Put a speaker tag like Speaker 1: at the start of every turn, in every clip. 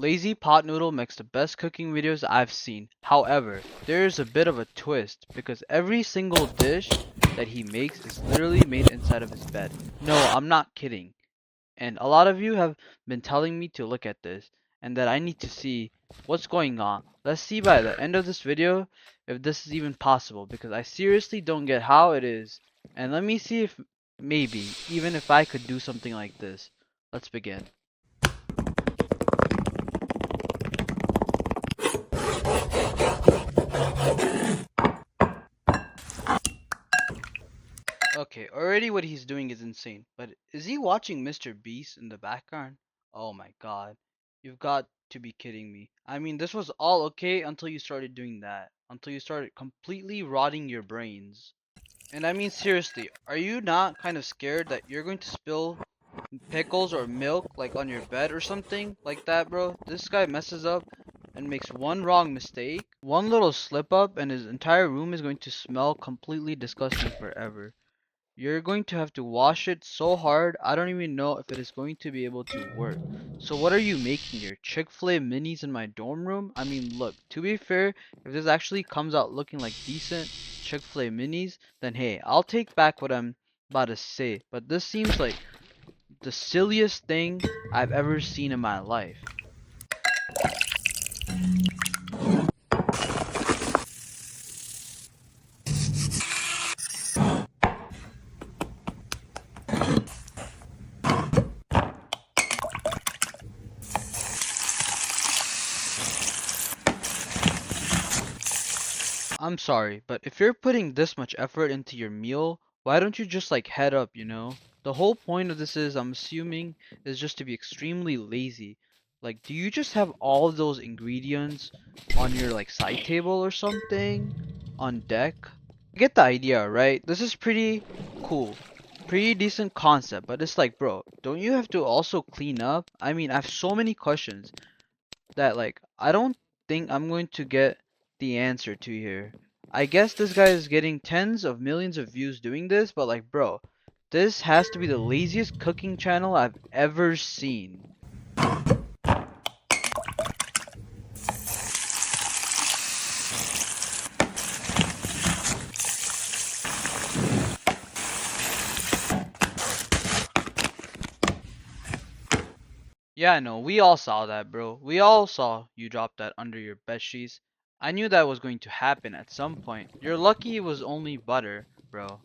Speaker 1: Lazy Pot Noodle makes the best cooking videos I've seen. However, there is a bit of a twist because every single dish that he makes is literally made inside of his bed. No, I'm not kidding. And a lot of you have been telling me to look at this and that I need to see what's going on. Let's see by the end of this video if this is even possible because I seriously don't get how it is. And let me see if maybe even if I could do something like this. Let's begin. Okay, already what he's doing is insane. But is he watching Mr. Beast in the background? Oh my god. You've got to be kidding me. I mean, this was all okay until you started doing that. Until you started completely rotting your brains. And I mean, seriously, are you not kind of scared that you're going to spill pickles or milk like on your bed or something like that, bro? This guy messes up and makes one wrong mistake, one little slip up, and his entire room is going to smell completely disgusting forever. You're going to have to wash it so hard, I don't even know if it is going to be able to work. So what are you making here? Chick-fil-A minis in my dorm room? I mean, look, to be fair, if this actually comes out looking like decent Chick-fil-A minis, then hey, I'll take back what I'm about to say. But this seems like the silliest thing I've ever seen in my life. I'm sorry, but if you're putting this much effort into your meal, why don't you just like head up, you know? The whole point of this is, I'm assuming, is just to be extremely lazy. Like, do you just have all of those ingredients on your like side table or something? On deck? I get the idea, right? This is pretty cool. Pretty decent concept, but it's like, bro, don't you have to also clean up? I mean, I have so many questions that like I don't think I'm going to get the answer to here. I guess this guy is getting tens of millions of views doing this, but like bro, this has to be the laziest cooking channel I've ever seen. Yeah, no, we all saw that, bro. We all saw you drop that under your bed sheets. I knew that was going to happen at some point. You're lucky it was only butter, bro.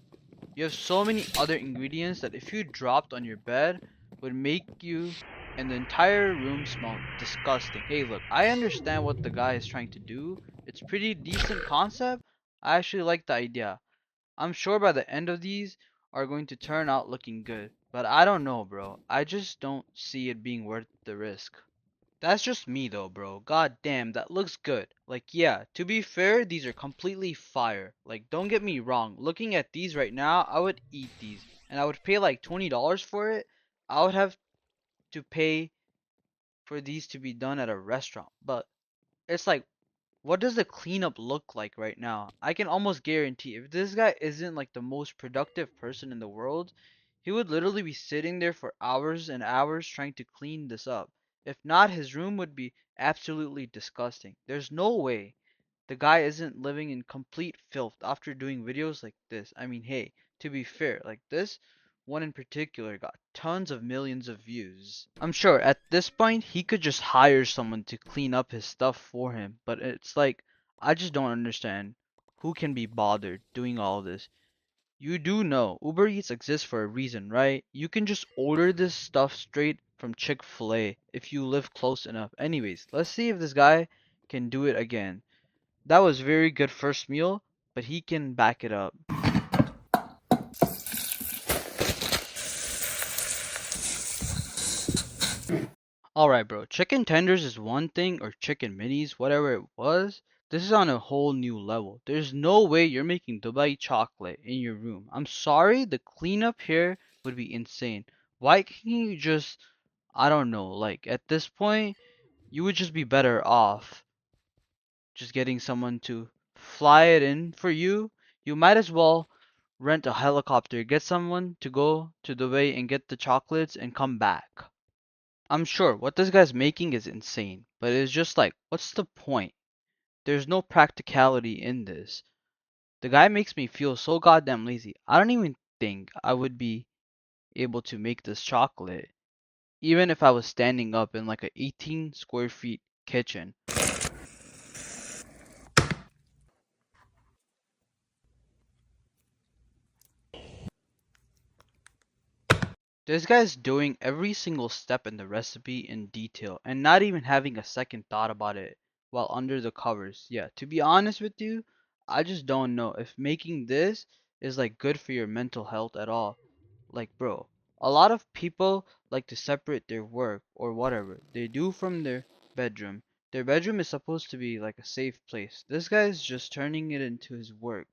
Speaker 1: You have so many other ingredients that if you dropped on your bed would make you and the entire room smell disgusting. Hey, look, I understand what the guy is trying to do. It's pretty decent concept. I actually like the idea. I'm sure by the end of these are going to turn out looking good. But I don't know, bro. I just don't see it being worth the risk. That's just me though, bro. God damn, that looks good. Like, yeah, to be fair, these are completely fire. Like, don't get me wrong. Looking at these right now, I would eat these. And I would pay like $20 for it. I would have to pay for these to be done at a restaurant. But it's like, what does the cleanup look like right now? I can almost guarantee if this guy isn't like the most productive person in the world, he would literally be sitting there for hours and hours trying to clean this up. If not, his room would be absolutely disgusting. There's no way the guy isn't living in complete filth after doing videos like this. I mean, hey, to be fair, like this one in particular got tons of millions of views. I'm sure at this point he could just hire someone to clean up his stuff for him, but it's like I just don't understand who can be bothered doing all this. You do know Uber Eats exists for a reason, right? You can just order this stuff straight from Chick-fil-A if you live close enough. Anyways, let's see if this guy can do it again. That was very good first meal, but he can back it up. Alright, bro. Chicken tenders is one thing, or chicken minis, whatever it was. This is on a whole new level. There's no way you're making Dubai chocolate in your room. I'm sorry, the cleanup here would be insane. Why can't you just, I don't know, like at this point, you would just be better off just getting someone to fly it in for you. You might as well rent a helicopter, get someone to go to Dubai and get the chocolates and come back. I'm sure what this guy's making is insane, but it's just like, what's the point? There's no practicality in this. The guy makes me feel so goddamn lazy. I don't even think I would be able to make this chocolate, even if I was standing up in like a 18 square feet kitchen. This guy's doing every single step in the recipe in detail and not even having a second thought about it while under the covers. Yeah, to be honest with you, I just don't know if making this is like good for your mental health at all. Like, bro, a lot of people like to separate their work or whatever they do from their bedroom. Their bedroom is supposed to be like a safe place. This guy's just turning it into his work.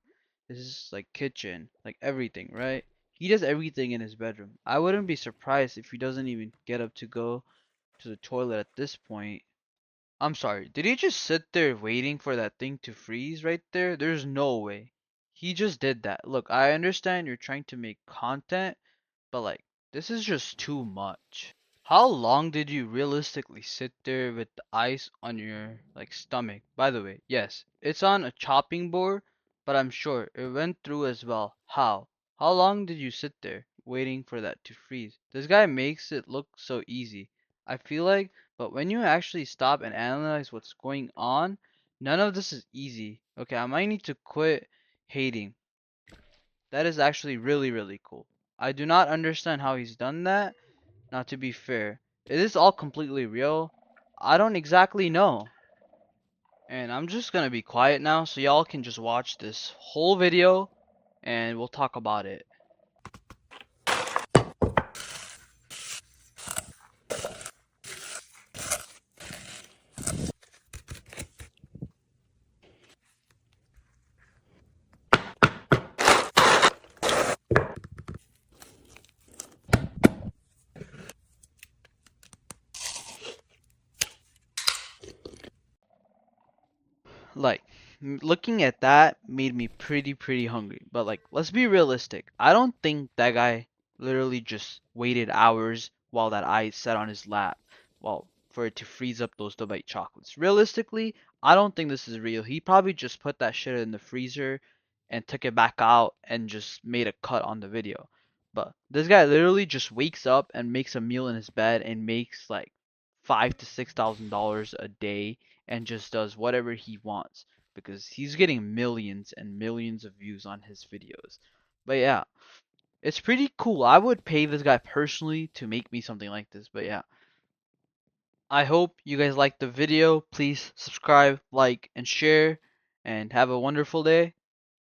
Speaker 1: This is like kitchen, like everything, right? He does everything in his bedroom. I wouldn't be surprised if he doesn't even get up to go to the toilet at this point. I'm sorry, did he just sit there waiting for that thing to freeze right there? There's no way. He just did that. Look, I understand you're trying to make content, but like, this is just too much. How long did you realistically sit there with the ice on your like stomach? By the way, yes, it's on a chopping board, but I'm sure it went through as well. How? How long did you sit there waiting for that to freeze? This guy makes it look so easy. I feel like, but when you actually stop and analyze what's going on, none of this is easy. Okay, I might need to quit hating. That is actually really, really cool. I do not understand how he's done that. Now, to be fair, is this all completely real? I don't exactly know. And I'm just gonna be quiet now so y'all can just watch this whole video and we'll talk about it. Like, looking at that made me pretty hungry. But like, let's be realistic. I don't think that guy literally just waited hours while that ice sat on his lap, well, for it to freeze up those Dubai chocolates. Realistically, I don't think this is real. He probably just put that shit in the freezer and took it back out and just made a cut on the video. But this guy literally just wakes up and makes a meal in his bed and makes like $5,000 to $6,000 a day and just does whatever he wants because he's getting millions and millions of views on his videos. But yeah, it's pretty cool. I would pay this guy personally to make me something like this. But yeah, I hope you guys liked the video. Please subscribe, like, and share, and have a wonderful day.